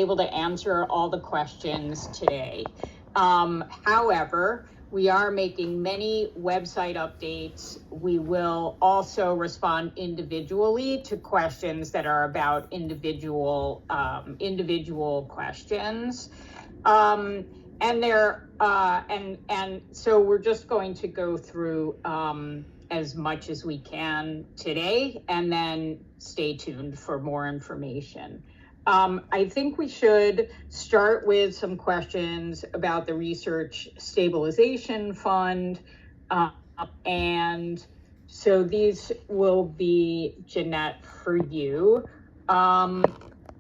able to answer all the questions today. However, we are making many website updates. We will also respond individually to questions that are about individual questions. So we're just going to go through as much as we can today, and then stay tuned for more information. I think we should start with some questions about the Research Stabilization Fund. And so these will be, Jeanette, for you. So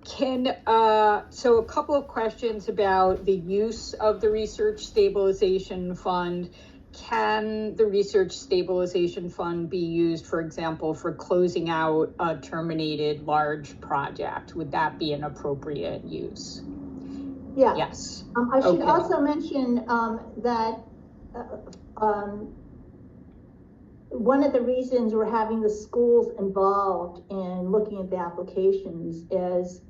a couple of questions about the use of the Research Stabilization Fund. Can the Research Stabilization Fund be used, for example, for closing out a terminated large project? Would that be an appropriate use? Yeah. Yes. I should also mention that one of the reasons we're having the schools involved in looking at the applications is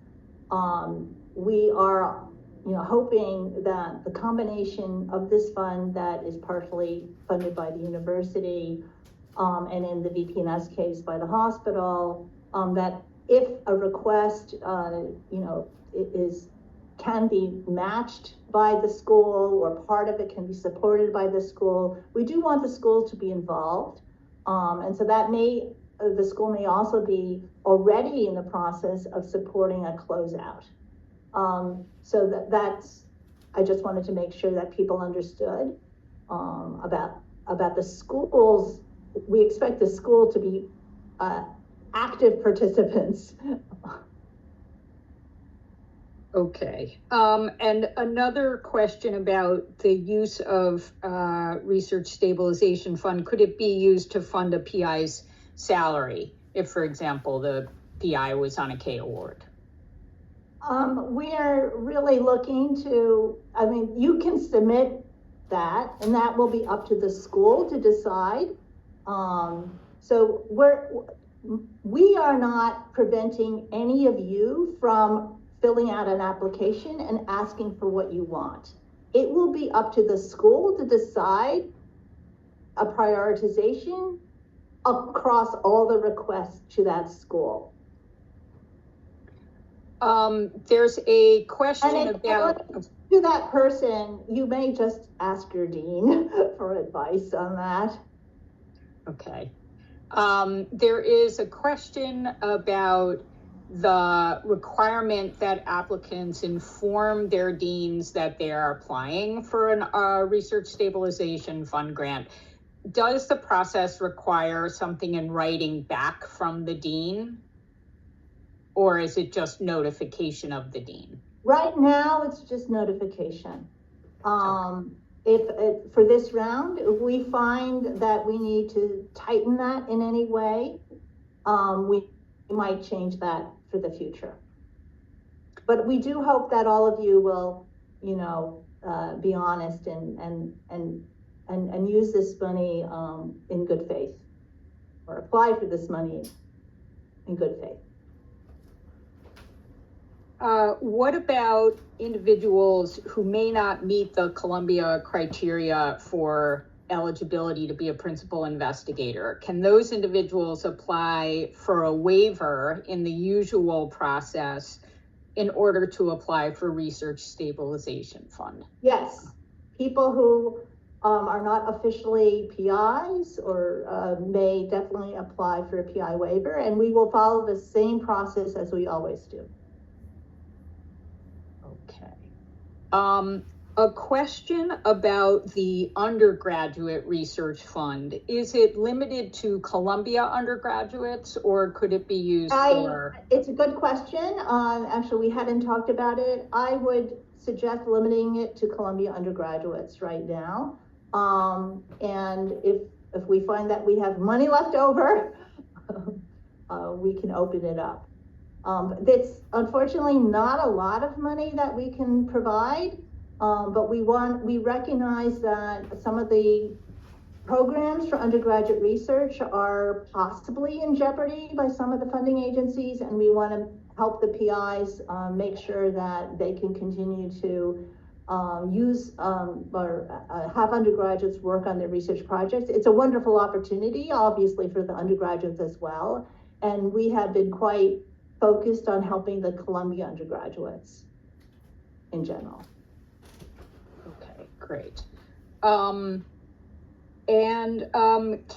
we are hoping that the combination of this fund that is partially funded by the university and in the VP&S case by the hospital, that if a request can be matched by the school, or part of it can be supported by the school, we do want the school to be involved. And so that the school may also be already in the process of supporting a closeout. So that's, I just wanted to make sure that people understood about the schools. We expect the school to be active participants. Okay. And another question about the use of Research Stabilization Fund. Could it be used to fund a PI's salary if, for example, the PI was on a K award? We are really looking to, you can submit that, and that will be up to the school to decide. So we are not preventing any of you from filling out an application and asking for what you want. It will be up to the school to decide a prioritization across all the requests to that school. There's a question about to that person. You may just ask your dean for advice on that. Okay. There is a question about the requirement that applicants inform their deans that they are applying for a Research Stabilization Fund grant. Does the process require something in writing back from the dean? Or is it just notification of the dean? Right now, it's just notification. If for this round, if we find that we need to tighten that in any way, we might change that for the future. But we do hope that all of you will, be honest and use this money in good faith, or apply for this money in good faith. What about individuals who may not meet the Columbia criteria for eligibility to be a principal investigator? Can those individuals apply for a waiver in the usual process in order to apply for Research Stabilization Fund? Yes, people who are not officially PIs or may definitely apply for a PI waiver, and we will follow the same process as we always do. Okay. A question about the undergraduate research fund. Is it limited to Columbia undergraduates, or could it be used for? It's a good question. Actually, we hadn't talked about it. I would suggest limiting it to Columbia undergraduates right now. And if we find that we have money left over, we can open it up. That's unfortunately not a lot of money that we can provide, but we recognize that some of the programs for undergraduate research are possibly in jeopardy by some of the funding agencies, and we want to help the PIs make sure that they can continue to use or have undergraduates work on their research projects. It's a wonderful opportunity, obviously, for the undergraduates as well. And we have been quite focused on helping the Columbia undergraduates in general. Okay, great.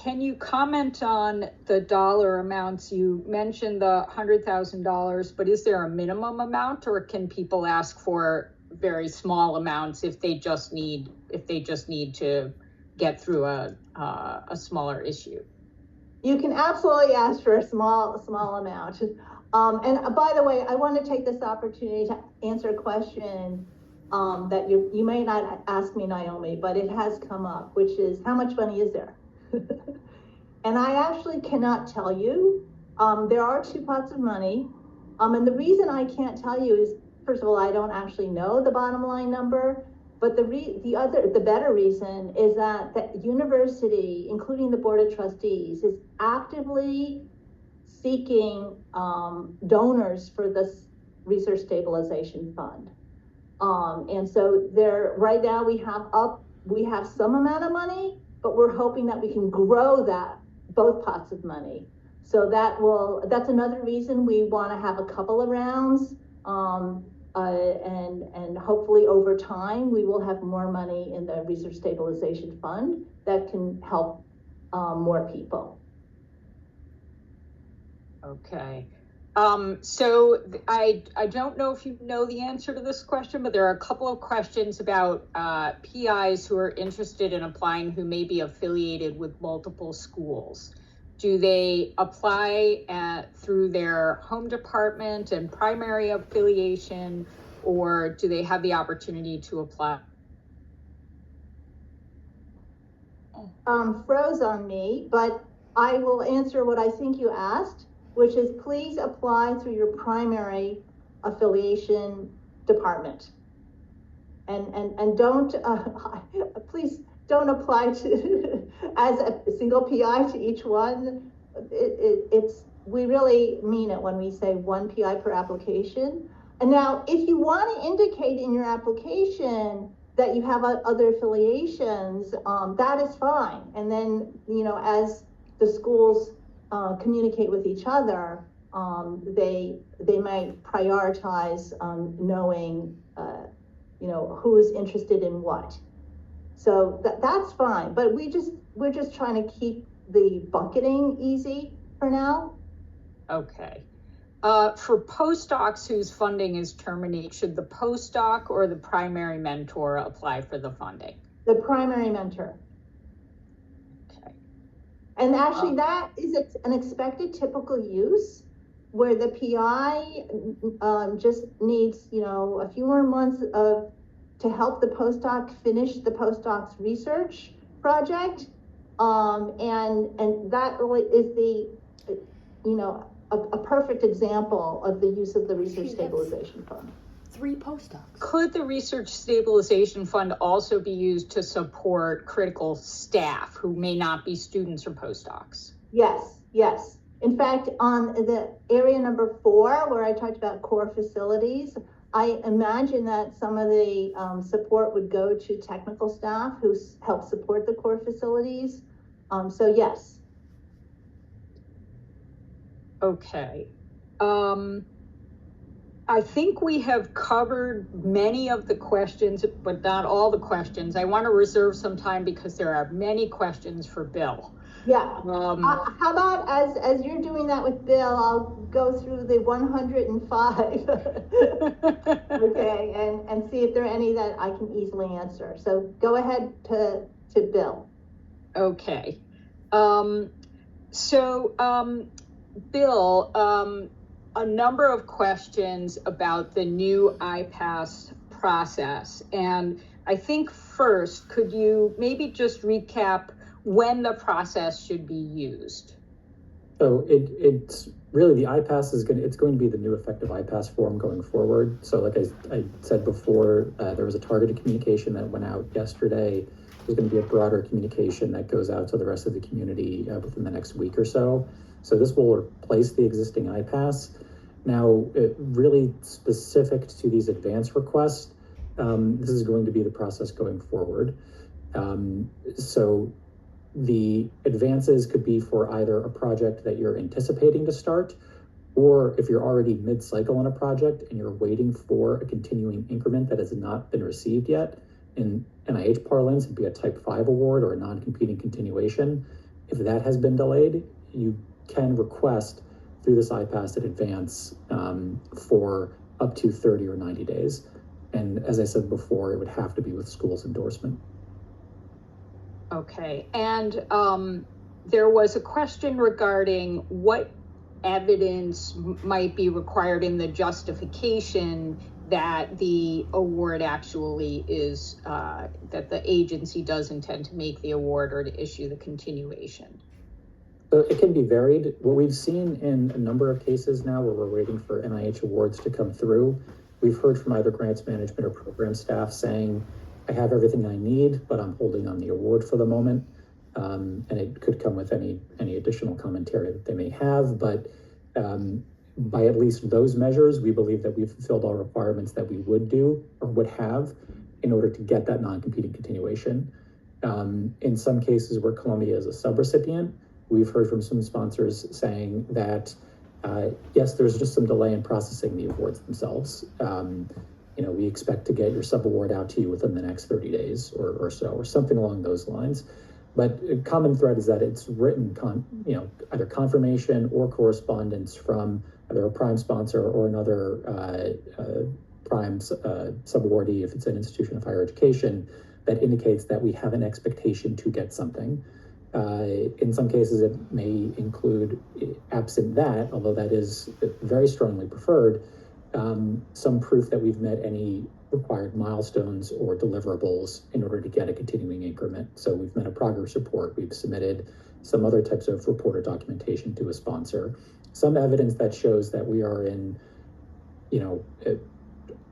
Can you comment on the dollar amounts? You mentioned the $100,000, but is there a minimum amount, or can people ask for very small amounts if they just need to get through a smaller issue? You can absolutely ask for a small amount. And by the way, I want to take this opportunity to answer a question that you may not ask me, Naomi, but it has come up, which is, how much money is there? And I actually cannot tell you. There are two pots of money. And the reason I can't tell you is, first of all, I don't actually know the bottom line number, but the better reason is that the university, including the Board of Trustees, is actively seeking donors for this Research Stabilization Fund. And so right now we have some amount of money, but we're hoping that we can grow that, both pots of money. So that's another reason we want to have a couple of rounds. And hopefully over time, we will have more money in the Research Stabilization Fund that can help more people. Okay. So I don't know if you know the answer to this question, but there are a couple of questions about PIs who are interested in applying who may be affiliated with multiple schools. Do they apply through their home department and primary affiliation, or do they have the opportunity to apply? Froze on me, but I will answer what I think you asked, which is, please apply through your primary affiliation department. And don't, please don't apply to as a single PI to each one. We really mean it when we say one PI per application. And now, if you want to indicate in your application that you have other affiliations, that is fine. And then, as the schools communicate with each other, they might prioritize knowing, who's interested in what. So that's fine. But we're just trying to keep the bucketing easy for now. Okay. For postdocs whose funding is terminated, should the postdoc or the primary mentor apply for the funding? The primary mentor. Okay. And actually that is an expected typical use, where the PI just needs, a few more months to help the postdoc finish the postdoc's research project. And that really is a perfect example of the use of the Research Stabilization Fund. 3 postdocs. Could the Research Stabilization Fund also be used to support critical staff who may not be students or postdocs? Yes. In fact, on the area number 4, where I talked about core facilities, I imagine that some of the support would go to technical staff who help support the core facilities. So yes. Okay. I think we have covered many of the questions, but not all the questions. I want to reserve some time because there are many questions for Bill. Yeah. How about as you're doing that with Bill, I'll go through the 105. Okay, and see if there are any that I can easily answer. So go ahead to Bill. Okay. Bill, a number of questions about the new IPASS process. And I think first, could you maybe just recap when the process should be used? So it's really, the IPASS it's going to be the new effective IPASS form going forward. So like I said before, there was a targeted communication that went out yesterday. There's going to be a broader communication that goes out to the rest of the community within the next week or so. So this will replace the existing IPASS. Now, really specific to these advance requests, this is going to be the process going forward. So the advances could be for either a project that you're anticipating to start, or if you're already mid-cycle on a project and you're waiting for a continuing increment that has not been received yet, in NIH parlance, it'd be a Type 5 award or a non-competing continuation. If that has been delayed, you can request through this IPASS in advance for up to 30 or 90 days. And as I said before, it would have to be with school's endorsement. Okay, and there was a question regarding what evidence might be required in the justification that the award actually is, that the agency does intend to make the award or to issue the continuation. So it can be varied. What we've seen in a number of cases now where we're waiting for NIH awards to come through, we've heard from either grants management or program staff saying, I have everything I need, but I'm holding on the award for the moment. And it could come with any additional commentary that they may have, but by at least those measures, we believe that we've fulfilled all requirements that we would do or would have in order to get that non-competing continuation. In some cases where Columbia is a subrecipient, we've heard from some sponsors saying that, yes, there's just some delay in processing the awards themselves. We expect to get your subaward out to you within the next 30 days or so, or something along those lines. But a common thread is that it's written, either confirmation or correspondence from either a prime sponsor or another prime subawardee, if it's an institution of higher education, that indicates that we have an expectation to get something. In some cases, it may include, absent that, although that is very strongly preferred, some proof that we've met any required milestones or deliverables in order to get a continuing increment. So we've met a progress report, we've submitted some other types of report or documentation to a sponsor, some evidence that shows that we are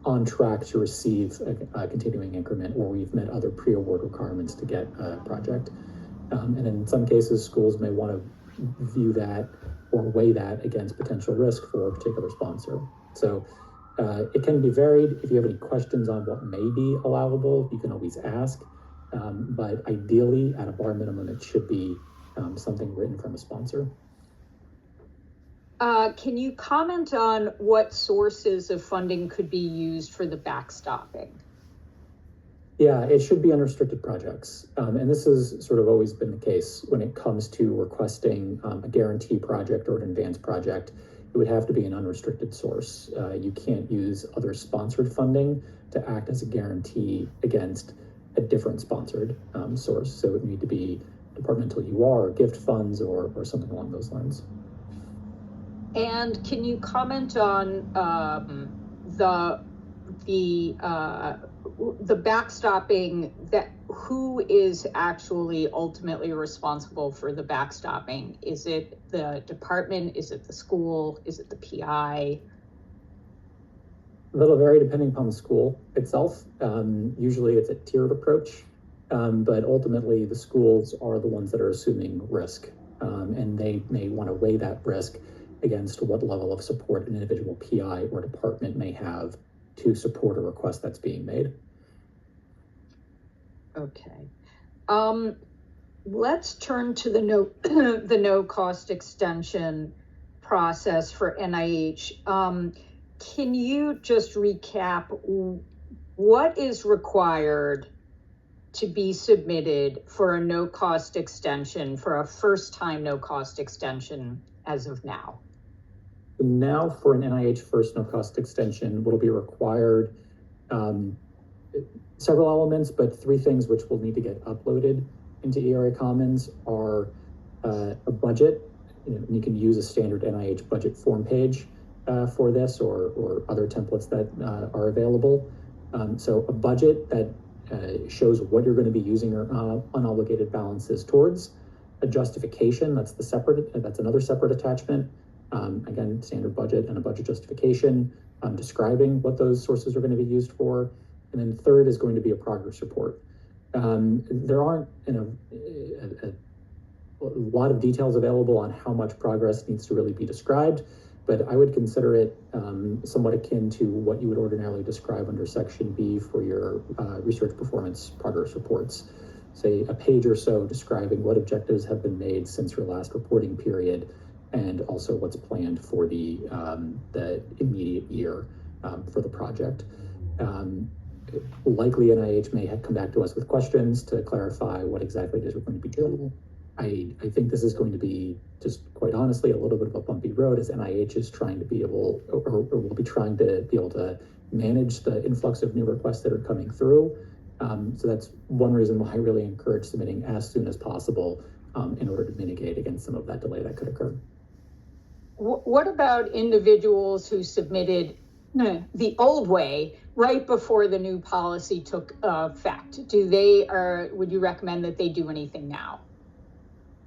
on track to receive a continuing increment, or we've met other pre-award requirements to get a project. And in some cases, schools may want to view that or weigh that against potential risk for a particular sponsor. So it can be varied. If you have any questions on what may be allowable, you can always ask. But ideally, at a bar minimum, it should be something written from a sponsor. Can you comment on what sources of funding could be used for the backstopping? Yeah, it should be unrestricted projects. And this has sort of always been the case when it comes to requesting a guarantee project or an advanced project. It would have to be an unrestricted source. You can't use other sponsored funding to act as a guarantee against a different sponsored source. So it would need to be departmental UR or gift funds or something along those lines. And can you comment on the backstopping, that who is actually ultimately responsible for the backstopping? Is it the department? Is it the school? Is it the PI? That'll vary depending upon the school itself. Usually it's a tiered approach, but ultimately the schools are the ones that are assuming risk, and they may want to weigh that risk against what level of support an individual PI or department may have to support a request that's being made. Okay. Let's turn to the no cost extension process for NIH. Can you just recap what is required to be submitted for a no cost extension, for a first time no cost extension as of now? Now for an NIH first no cost extension, what'll be required, several elements, but three things which will need to get uploaded into ERA Commons are a budget. You can use a standard NIH budget form page for this or other templates that are available. So a budget that shows what you're going to be using your unobligated balances towards. A justification, that's another separate attachment. Again, standard budget and a budget justification, describing what those sources are going to be used for. And then third is going to be a progress report. There aren't a lot of details available on how much progress needs to really be described, but I would consider it somewhat akin to what you would ordinarily describe under Section B for your research performance progress reports. Say a page or so describing what objectives have been made since your last reporting period, and also what's planned for the immediate year for the project. Likely NIH may have come back to us with questions to clarify what exactly it is we're going to be doing. I think this is going to be, just quite honestly, a little bit of a bumpy road, as NIH is trying to be able, or will be trying to be able to manage the influx of new requests that are coming through. So that's one reason why I really encourage submitting as soon as possible in order to mitigate against some of that delay that could occur. What about individuals who submitted the old way right before the new policy took effect? Would you recommend that they do anything now?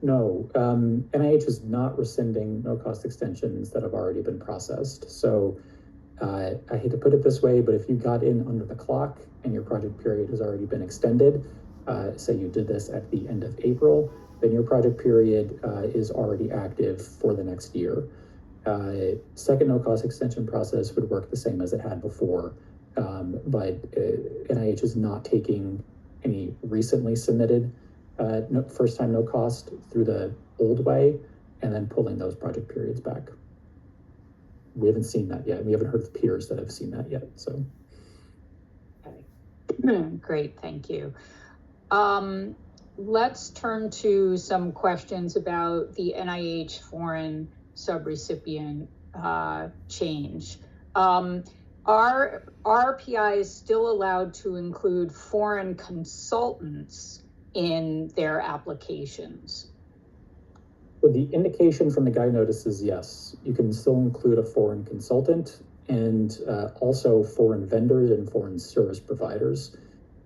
No, NIH is not rescinding no-cost extensions that have already been processed. So I hate to put it this way, but if you got in under the clock and your project period has already been extended, say you did this at the end of April, then your project period is already active for the next year. Second no-cost extension process would work the same as it had before, but NIH is not taking any recently submitted first-time no-cost through the old way and then pulling those project periods back. We haven't seen that yet. We haven't heard of peers that have seen that yet. So, okay. Great, thank you. Let's turn to some questions about the NIH foreign subrecipient change. Are RPIs still allowed to include foreign consultants in their applications? So the indication from the guide notice is yes, you can still include a foreign consultant and also foreign vendors and foreign service providers.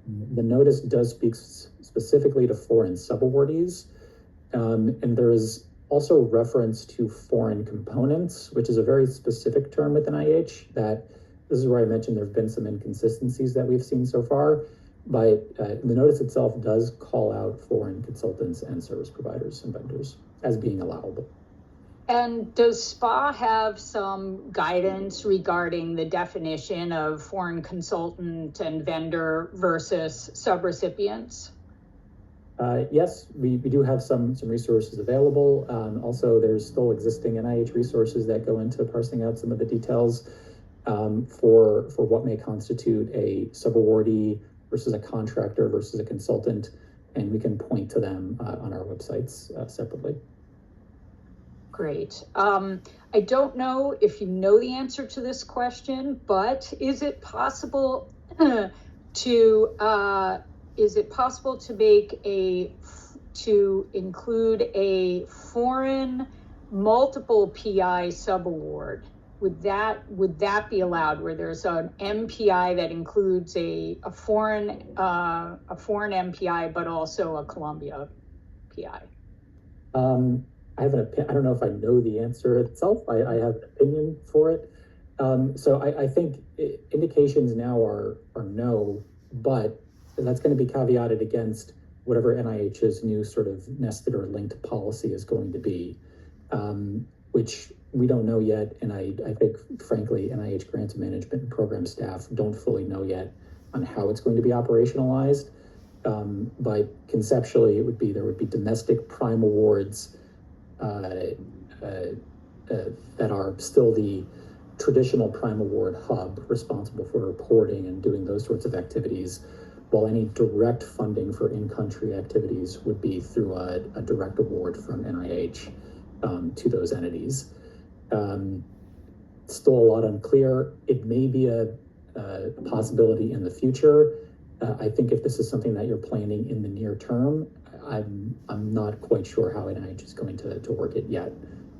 The notice does speak specifically to foreign subawardees, and there is also reference to foreign components, which is a very specific term at NIH. That this is where I mentioned there have been some inconsistencies that we've seen so far, but the notice itself does call out foreign consultants and service providers and vendors as being allowable. And does SPA have some guidance regarding the definition of foreign consultant and vendor versus subrecipients? Yes, we do have some resources available. Also, there's still existing NIH resources that go into parsing out some of the details for what may constitute a subawardee versus a contractor versus a consultant, and we can point to them on our websites separately. Great. I don't know if you know the answer to this question, but is it possible to include a foreign multiple PI subaward? Would that be allowed, where there's an MPI that includes a foreign MPI, but also a Columbia PI? I don't know if I know the answer itself. I have an opinion for it. So I think indications now are no, but that's going to be caveated against whatever NIH's new sort of nested or linked policy is going to be, which we don't know yet. And I think, frankly, NIH grants management and program staff don't fully know yet on how it's going to be operationalized. But conceptually, there would be domestic prime awards that are still the traditional prime award hub, responsible for reporting and doing those sorts of activities, while any direct funding for in-country activities would be through a direct award from NIH to those entities. Still a lot unclear. It may be a possibility in the future. I think if this is something that you're planning in the near term, I'm not quite sure how NIH is going to work it yet.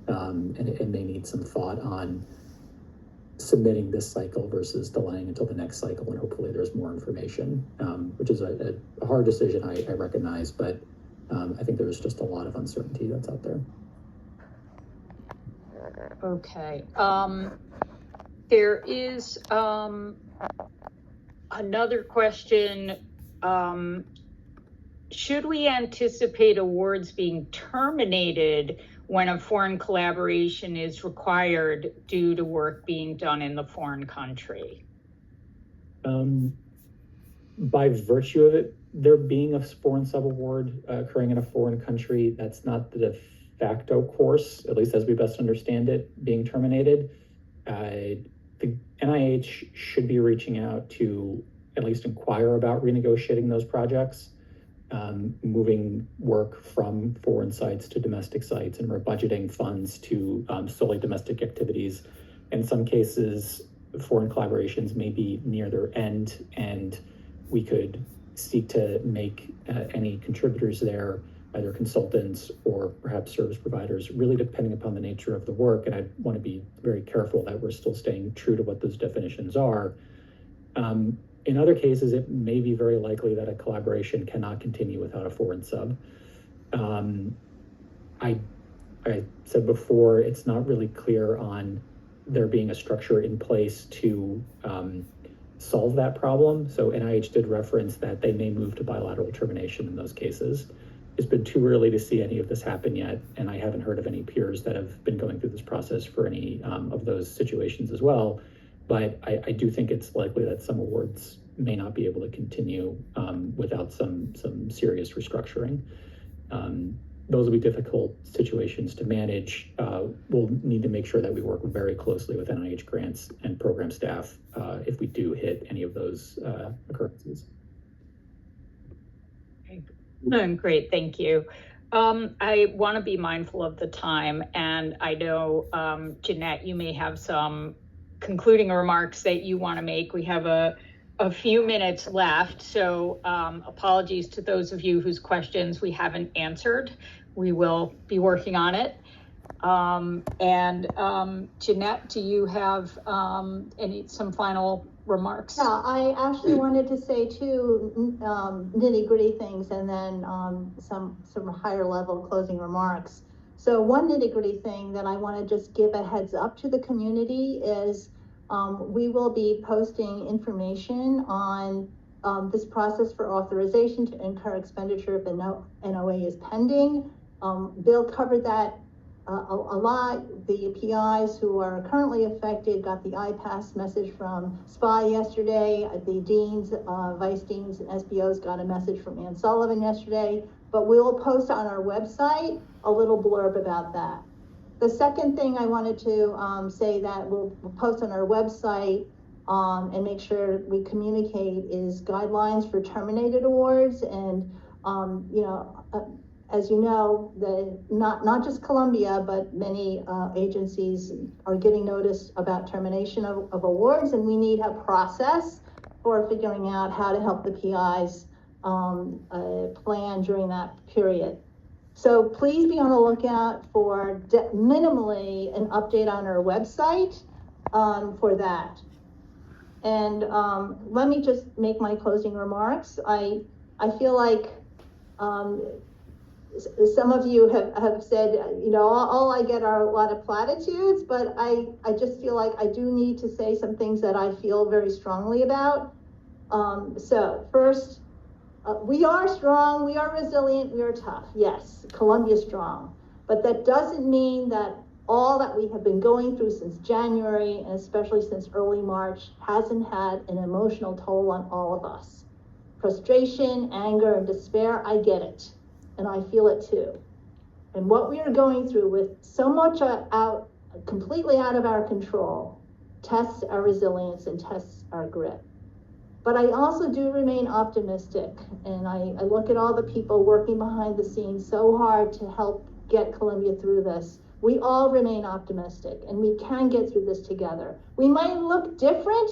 And it may need some thought on submitting this cycle versus delaying until the next cycle, and hopefully there's more information, which is a hard decision, I recognize, but I think there's just a lot of uncertainty that's out there. Okay. There is another question. Should we anticipate awards being terminated when a foreign collaboration is required due to work being done in the foreign country? By virtue of it, there being a foreign subaward occurring in a foreign country, that's not the de facto course, at least as we best understand it, being terminated. The NIH should be reaching out to at least inquire about renegotiating those projects, moving work from foreign sites to domestic sites, and we're budgeting funds to solely domestic activities. In some cases, foreign collaborations may be near their end, and we could seek to make any contributors there, either consultants or perhaps service providers, really depending upon the nature of the work. And I want to be very careful that we're still staying true to what those definitions are. In other cases, it may be very likely that a collaboration cannot continue without a foreign sub. I said before, it's not really clear on there being a structure in place to solve that problem. So NIH did reference that they may move to bilateral termination in those cases. It's been too early to see any of this happen yet, and I haven't heard of any peers that have been going through this process for any of those situations as well. But I do think it's likely that some awards may not be able to continue without some serious restructuring. Those will be difficult situations to manage. We'll need to make sure that we work very closely with NIH grants and program staff if we do hit any of those occurrences. Great, thank you. I want to be mindful of the time, and I know, Jeanette, you may have some concluding remarks that you want to make. We have a few minutes left, so apologies to those of you whose questions we haven't answered. We will be working on it. Jeanette, do you have some final remarks? Yeah, I actually wanted to say two nitty-gritty things and then some higher level closing remarks. So one nitty-gritty thing that I want to just give a heads up to the community is we will be posting information on this process for authorization to incur expenditure if the NOA is pending. Bill covered that a lot. The PIs who are currently affected got the IPASS message from SPI yesterday. The deans, vice deans, and SBOs got a message from Ann Sullivan yesterday. But we'll post on our website a little blurb about that. The second thing I wanted to say that we'll post on our website and make sure we communicate is guidelines for terminated awards. And as you know, not just Columbia, but many agencies are getting notice about termination of awards, and we need a process for figuring out how to help the PIs plan during that period. So please be on the lookout for minimally an update on our website for that. And let me just make my closing remarks. I feel like some of you have said, all I get are a lot of platitudes, but I just feel like I do need to say some things that I feel very strongly about. So first, we are strong, we are resilient, we are tough. Yes, Columbia's strong, but that doesn't mean that all that we have been going through since January, and especially since early March, hasn't had an emotional toll on all of us. Frustration, anger, and despair, I get it. And I feel it too. And what we are going through with so much completely out of our control, tests our resilience and tests our grit. But I also do remain optimistic, and I look at all the people working behind the scenes so hard to help get Columbia through this. We all remain optimistic, and we can get through this together. We might look different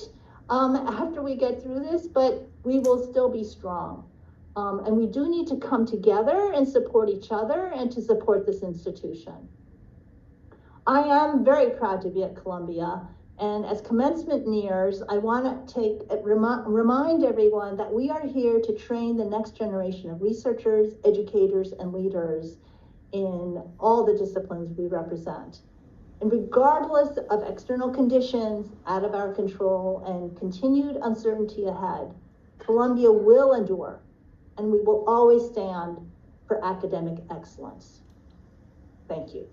after we get through this, but we will still be strong. And we do need to come together and support each other and to support this institution. I am very proud to be at Columbia, and as commencement nears, I want to remind everyone that we are here to train the next generation of researchers, educators, and leaders in all the disciplines we represent. And regardless of external conditions out of our control and continued uncertainty ahead, Columbia will endure, and we will always stand for academic excellence. Thank you.